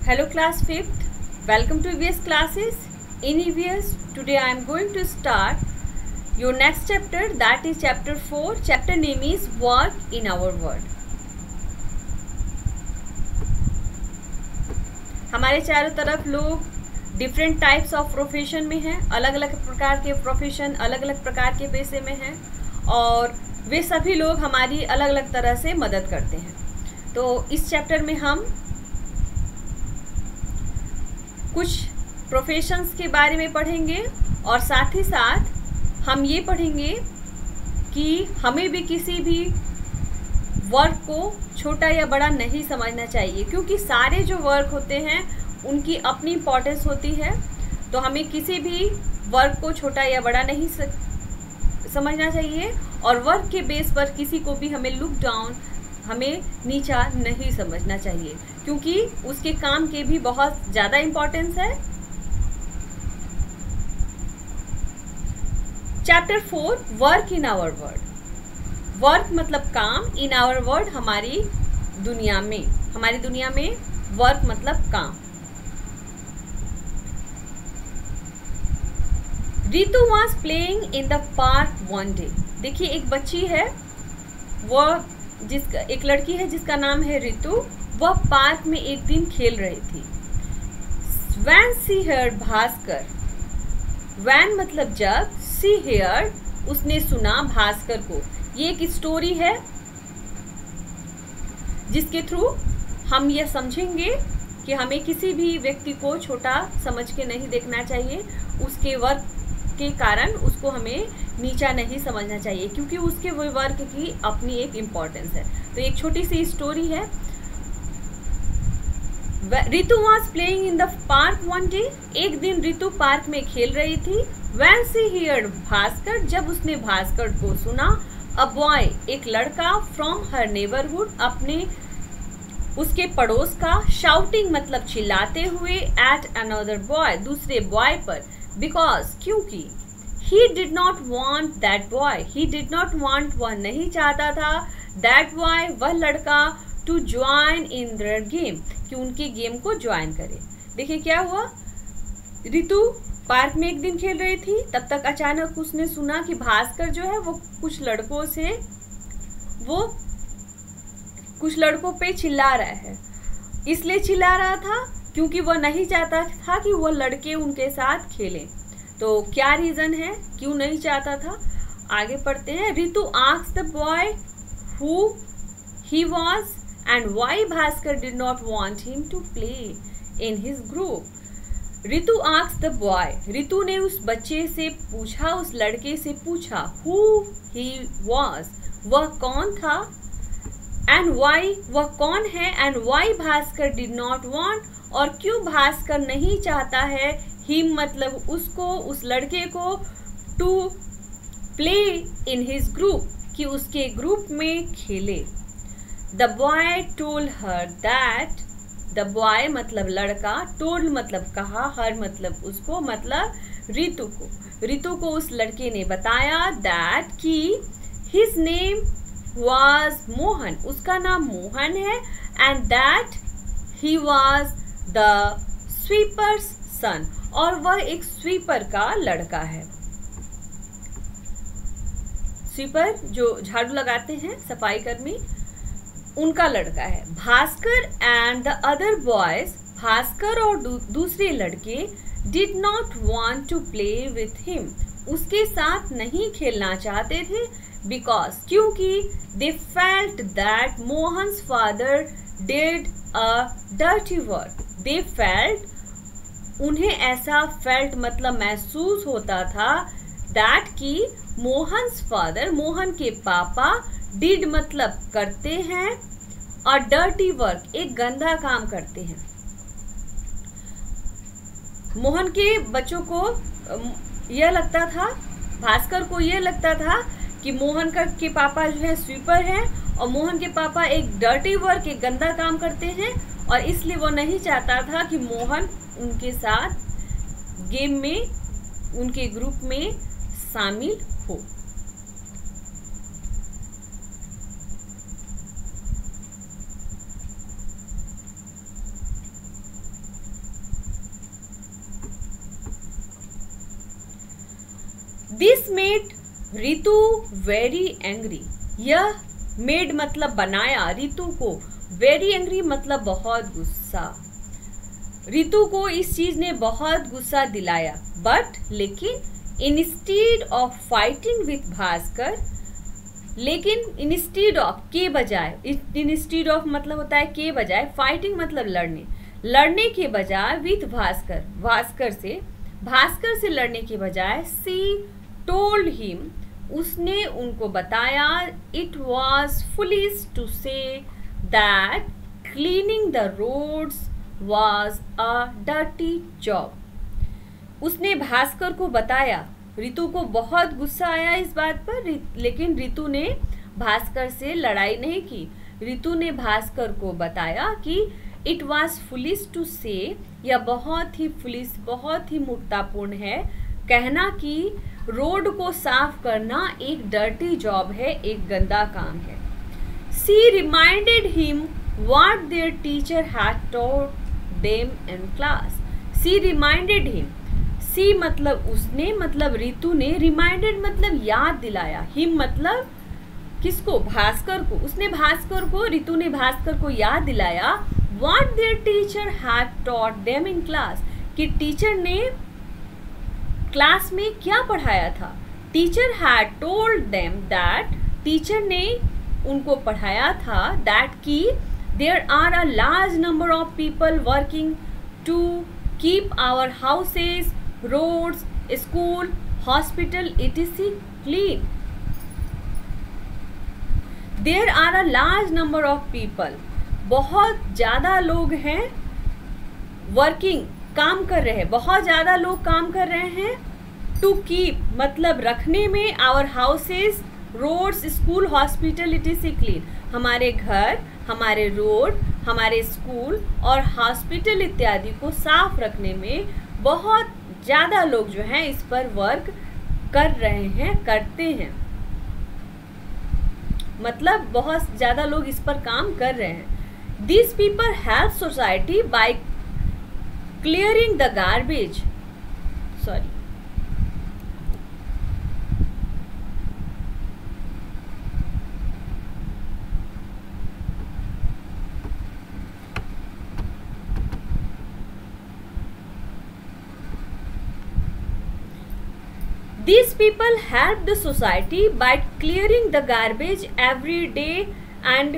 Hello class 5th, welcome to EVS classes. In EVS, today I am going to start your next chapter, that is chapter 4. Chapter name is Work in Our World. हमारे चारों तरफ लोग different types of profession में हैं, अलग अलग प्रकार के प्रोफेशन, अलग अलग प्रकार के पेशे में हैं और वे सभी लोग हमारी अलग अलग तरह से मदद करते हैं. तो इस चैप्टर में हम कुछ प्रोफेशंस के बारे में पढ़ेंगे और साथ ही साथ हम ये पढ़ेंगे कि हमें भी किसी भी वर्क को छोटा या बड़ा नहीं समझना चाहिए, क्योंकि सारे जो वर्क होते हैं उनकी अपनी इम्पोर्टेंस होती है. तो हमें किसी भी वर्क को छोटा या बड़ा नहीं समझना चाहिए और वर्क के बेस पर किसी को भी हमें लुक डाउन, हमें नीचा नहीं समझना चाहिए, क्योंकि उसके काम के भी बहुत ज़्यादा इम्पोर्टेंस है. Chapter 4 work in our world. Work मतलब काम, इन आवर वर्ल्ड हमारी दुनिया में वर्क मतलब काम. Ritu was playing in the park one day. देखिए एक बच्ची है, एक लड़की है जिसका नाम है रितु. वह पार्क में एक दिन खेल रही थी. When she heard Bhaskar, when मतलब जब, she heard उसने सुना भास्कर को. ये एक स्टोरी है जिसके थ्रू हम यह समझेंगे कि हमें किसी भी व्यक्ति को छोटा समझ के नहीं देखना चाहिए, उसके वर्क के कारण उसको हमें नीचा नहीं समझना चाहिए, क्योंकि उसके वो वर्क की अपनी एक इम्पोर्टेंस है. तो एक छोटी सी स्टोरी है. Ritu was playing in the park one day. एक दिन रितु पार्क में खेल रही थी. When she heard भास्कर, जब उसने भास्कर को सुना. अ बॉय, एक लड़का, फ्रॉम हर नेबरहुड, अपने उसके पड़ोस का. शाउटिंग मतलब चिल्लाते हुए, एट अनदर बॉय, दूसरे बॉय पर. बिकॉज क्योंकि, he did not want that boy, he did not want वह नहीं चाहता था, दैट बॉय वह लड़का, to join in their game, कि उनके गेम को ज्वाइन करे. देखिए क्या हुआ, रितु पार्क में एक दिन खेल रही थी, तब तक अचानक उसने सुना कि भास्कर जो है वो कुछ लड़कों पे चिल्ला रहा है. इसलिए चिल्ला रहा था क्योंकि वह नहीं चाहता था कि वह लड़के उनके साथ खेलें. तो क्या रीजन है, क्यों नहीं चाहता था, आगे पढ़ते हैं. Ritu asked the boy who he was and why Bhaskar did not want him to play in his group. Ritu asked the boy, Ritu ने उस बच्चे से पूछा, उस लड़के से पूछा, हु ही वाज, वह कौन था, एंड व्हाई वह कौन है, and why Bhaskar did not want, और क्यों भास्कर नहीं चाहता है, हिम मतलब उसको, उस लड़के को, to play in his group, कि उसके ग्रुप में खेले. The boy told her that, the boy मतलब लड़का, टोल्ड मतलब कहा, हर मतलब उसको, मतलब रितु को उस लड़के ने बताया, दैट कि हिज नेम वाज मोहन, उसका नाम मोहन है, and that he was the sweeper's son, और वह एक स्वीपर का लड़का है. स्वीपर जो झाड़ू लगाते हैं, सफाई कर्मी, उनका लड़का है. Bhaskar and the other boys, Bhaskar और दूसरे लड़के, did not want to play with him, उसके साथ नहीं खेलना चाहते थे. बिकॉज क्योंकि, they felt that Mohan's father did a dirty work. They felt, उन्हें ऐसा, फेल्ट मतलब महसूस होता था, दैट कि मोहन्स फादर, मोहन के पापा, डिड मतलब करते हैं, और डर्टी वर्क एक गंदा काम करते हैं. मोहन के बच्चों को यह लगता था, भास्कर को यह लगता था कि मोहन के पापा जो है स्वीपर हैं और मोहन के पापा एक डर्टी वर्क, एक गंदा काम करते हैं, और इसलिए वो नहीं चाहता था कि मोहन उनके साथ गेम में, उनके ग्रुप में शामिल हो. This made Ritu very angry. यह मेड मतलब बनाया रितु को, वेरी एंग्री मतलब बहुत गुस्सा। रितु को इस चीज ने बहुत गुस्सा दिलाया। बट लेकिन instead of fighting with Bhaskar, लेकिन इंस्टीड ऑफ के बजाय, इंस्टीड ऑफ मतलब होता है के बजाय, फाइटिंग मतलब लड़ने, लड़ने के बजाय विथ भास्कर, भास्कर से लड़ने के बजाय सी टोल्ड हिम, उसने उनको बताया, it was foolish to say that cleaning the roads was a dirty job. उसने भास्कर को बताया। रितु को बहुत गुस्सा आया इस बात पर, लेकिन रितु ने भास्कर से लड़ाई नहीं की। रितु ने भास्कर को बताया कि इट वॉज फुलिश टू से, यह बहुत ही फुलिश, बहुत ही मूर्खतापूर्ण है कहना कि रोड को साफ करना एक डर्टी जॉब है, एक गंदा काम है। She reminded him what their teacher had taught them in class. She reminded him, she मतलब उसने, मतलब रितु ने, रिमाइंडेड मतलब याद दिलाया, हिम मतलब किसको, भास्कर को। उसने भास्कर को, रितु ने भास्कर को याद दिलाया what their teacher had taught them in class, कि टीचर ने क्लास में क्या पढ़ाया था। Teacher had told them that, teacher ने उनको पढ़ाया था दैट की there are a large number of people working to keep our houses, roads, school, hospital etc clean. There are a large number of people. बहुत ज़्यादा लोग हैं, working काम कर रहे हैं, बहुत ज़्यादा लोग काम कर रहे हैं। टू कीप मतलब रखने में, our houses, roads, school, hospital etc clean, हमारे घर, हमारे रोड, हमारे स्कूल और हॉस्पिटल इत्यादि को साफ रखने में बहुत ज़्यादा लोग जो हैं इस पर वर्क कर रहे हैं, करते हैं, मतलब बहुत ज़्यादा लोग इस पर काम कर रहे हैं। This people help society bye clearing the garbage, sorry, These people help the society by clearing the garbage every day and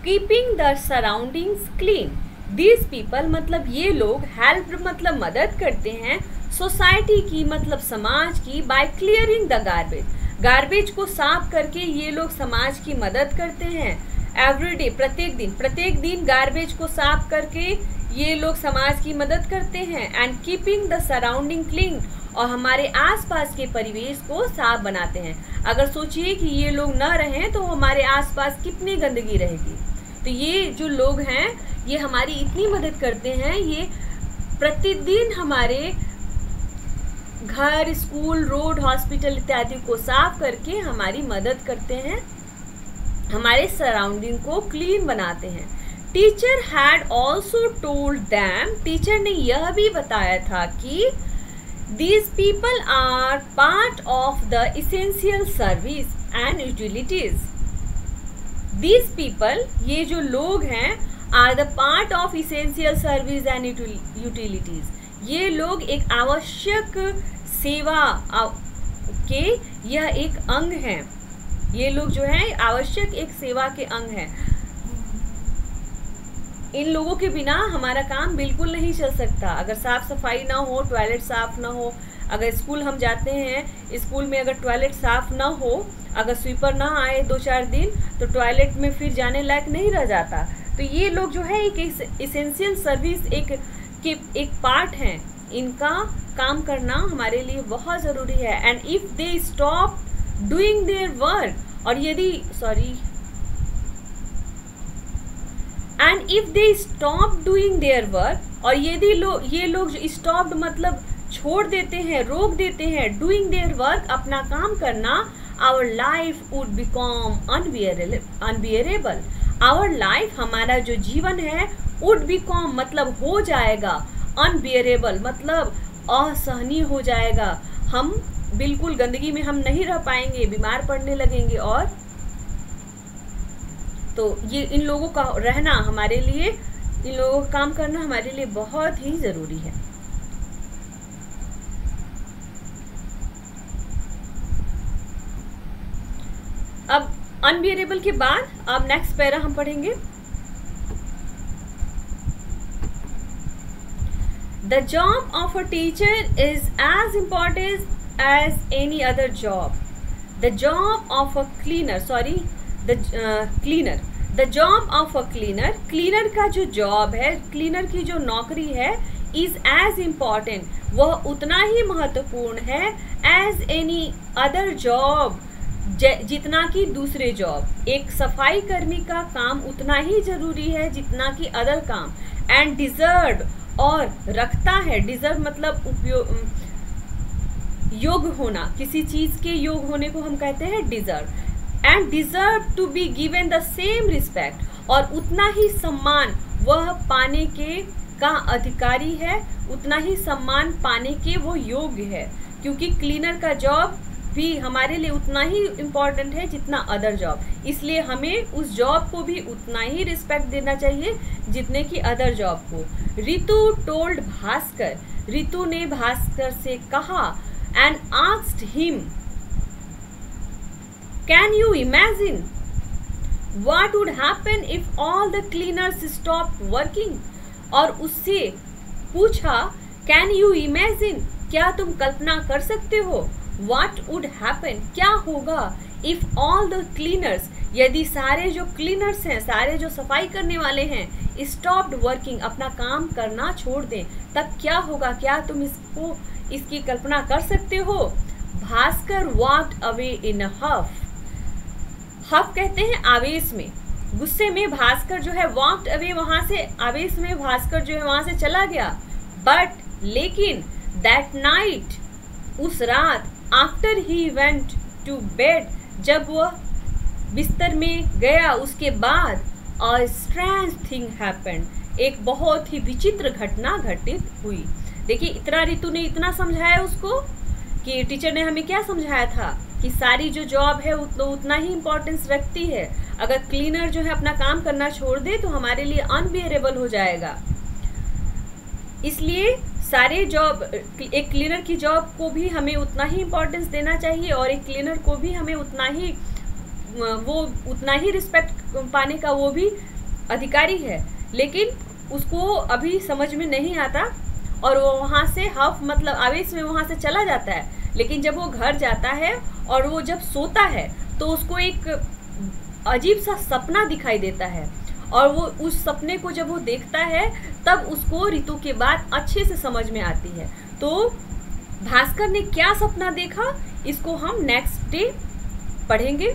keeping the surroundings clean. These people मतलब ये लोग, help मतलब मदद करते हैं, सोसाइटी की मतलब समाज की, by clearing the garbage, garbage को साफ करके ये लोग समाज की मदद करते हैं। एवरी डे प्रत्येक दिन गार्बेज को साफ करके ये लोग समाज की मदद करते हैं। And keeping the surrounding clean, और हमारे आसपास के परिवेश को साफ बनाते हैं। अगर सोचिए कि ये लोग न रहें तो हमारे आसपास कितनी गंदगी रहेगी। तो ये जो लोग हैं ये हमारी इतनी मदद करते हैं, ये प्रतिदिन हमारे घर, स्कूल, रोड, हॉस्पिटल इत्यादि को साफ करके हमारी मदद करते हैं, हमारे सराउंडिंग को क्लीन बनाते हैं। Teacher had also told them, teacher ने यह भी बताया था कि these people are part of the essential service and utilities. These people, ये जो लोग हैं, are the part of essential service and utilities. ये लोग एक आवश्यक सेवा के यह एक अंग हैं। ये लोग जो हैं आवश्यक एक सेवा के अंग हैं। इन लोगों के बिना हमारा काम बिल्कुल नहीं चल सकता। अगर साफ सफाई ना हो, टॉयलेट साफ ना हो, अगर स्कूल हम जाते हैं, स्कूल में अगर टॉयलेट साफ ना हो, अगर स्वीपर ना आए 2-4 दिन, तो टॉयलेट में फिर जाने लायक नहीं रह जाता। तो ये लोग जो है एक एसेंशियल सर्विस, एक पार्ट हैं, इनका काम करना हमारे लिए बहुत ज़रूरी है। And if they stop doing their work, और यदि and if they stop doing their work, और यदि ये लोग जो स्टॉप्ड मतलब छोड़ देते हैं, रोक देते हैं, डूइंग देयर वर्क अपना काम करना, our life would become unbearable. Our life हमारा जो जीवन है, वुड बिकम मतलब हो जाएगा, अनबियरेबल मतलब असहनीय हो जाएगा। हम बिल्कुल गंदगी में हम नहीं रह पाएंगे, बीमार पड़ने लगेंगे। और तो ये इन लोगों का रहना हमारे लिए, इन लोगों का काम करना हमारे लिए बहुत ही ज़रूरी है। अब अनबियरेबल के बाद अब नेक्स्ट पैरा हम पढ़ेंगे। The job of a teacher is as important as any other job. The job of a cleaner, The job of a cleaner, cleaner का जो जॉब है, cleaner की जो नौकरी है, is as important, वह उतना ही महत्वपूर्ण है as any other job, जितना कि दूसरे जॉब। एक सफाई कर्मी का काम उतना ही जरूरी है जितना कि अदर काम। एंड डिजर्व, और रखता है, डिजर्व मतलब उपयोग, योग्य होना, किसी चीज के योग्य होने को हम कहते हैं deserve. And deserve to be given the same respect, और उतना ही सम्मान वह पाने के का अधिकारी है, उतना ही सम्मान पाने के वो योग्य है, क्योंकि क्लीनर का जॉब भी हमारे लिए उतना ही इम्पोर्टेंट है जितना अदर जॉब। इसलिए हमें उस जॉब को भी उतना ही रिस्पेक्ट देना चाहिए जितने की अदर जॉब को। रितु टोल्ड भास्कर, रितु ने भास्कर से कहा, and asked him, can you imagine what would happen if all the cleaners stop working, और उससे पूछा, कैन यू इमेजिन, क्या तुम कल्पना कर सकते हो, What would happen, क्या होगा, if all the cleaners, यदि सारे जो क्लीनर्स हैं, सारे जो सफाई करने वाले हैं, stopped working, अपना काम करना छोड़ दें, तब क्या होगा, क्या तुम इसकी कल्पना कर सकते हो। Bhaskar walked away in a huff, हफ कहते हैं आवेश में, गुस्से में भास्कर जो है walked away, वहां से आवेश में भास्कर जो है वहां से चला गया। बट लेकिन that night, उस रात, after he went to bed, जब वह बिस्तर में गया उसके बाद, अ स्ट्रेंज थिंग हैपेंड, एक बहुत ही विचित्र घटना घटित हुई। देखिए इतना रितु ने इतना समझाया उसको कि टीचर ने हमें क्या समझाया था कि सारी जो जॉब है उतना ही इम्पोर्टेंस रखती है। अगर क्लीनर जो है अपना काम करना छोड़ दे तो हमारे लिए अनबियरेबल हो जाएगा। इसलिए सारे जॉब, एक क्लीनर की जॉब को भी हमें उतना ही इम्पोर्टेंस देना चाहिए और एक क्लीनर को भी हमें उतना ही रिस्पेक्ट पाने का वो भी अधिकारी है। लेकिन उसको अभी समझ में नहीं आता और वो वहाँ से हफ मतलब आवेश में वहाँ से चला जाता है। लेकिन जब वो घर जाता है और वो जब सोता है तो उसको एक अजीब सा सपना दिखाई देता है और वो उस सपने को जब वो देखता है तब उसको रितु के बात अच्छे से समझ में आती है। तो भास्कर ने क्या सपना देखा इसको हम नेक्स्ट डे पढ़ेंगे।